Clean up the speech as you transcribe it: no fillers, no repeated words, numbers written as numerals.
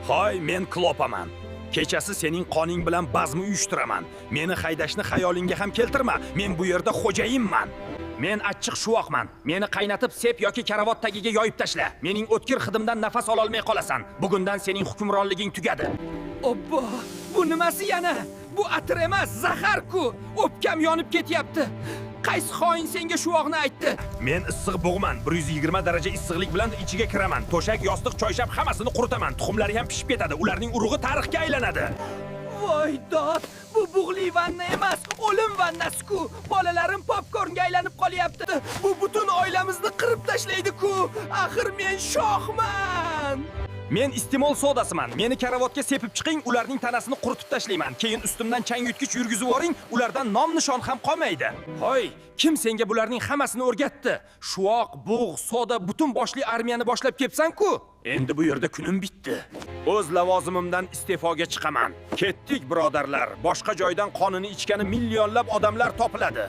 Hoy, men Klopaman. Kechasi sening qoning bilan bazmi uyushtiraman. Meni haydashni xayolingga ham keltirma. Men bu yerda xo'jayinman. Men achchiq shuvoqman. Meni qaynatib sep yoki karavot tagiga yoyib tashla. Mening o'tkir hidimdan nafas ola olmay qolasan. Bugundan sening hukmronliging tugadi. Obbo, bu nimasi yana? Bu atir emas, zahar-ku. O'pkam yonib ketyapti. Qaysi xoin senga shuvoqni aytdi? Men issiq bug'man. 120 daraja issiqlik bilan ichiga kiraman. To'shak, yostiq, choyshab hammasini quritaman. Tuxumlari ham pishib ketadi. Ularning urug'i tarixga aylanadi. Voy dod, bu bug'li vanna emas, o'lim vannasi-ku. Bolalarim popkornga aylanib qolyapti. Bu butun oilamizni qirib tashlaydi-ku. Axir men shohman. Men iste'mol sodasiman. Meni karavotga sepib chiqing, ularning tanasini quritib tashlayman. Keyin ustimdan chang yutgich yurgizib yuboring, ulardan nom nishon ham qolmaydi. Hoy, kim senga bularning hammasini o'rgatdi? Shuvoq, bug', soda butun boshli armiyani boshlab kelibsan-ku. Endi bu yerda kunim bitdi. O'z lavozimimdan iste'foga chiqaman. Ketdik, birodarlar. Boshqa joydan qonini ichgani millionlab odamlar topiladi.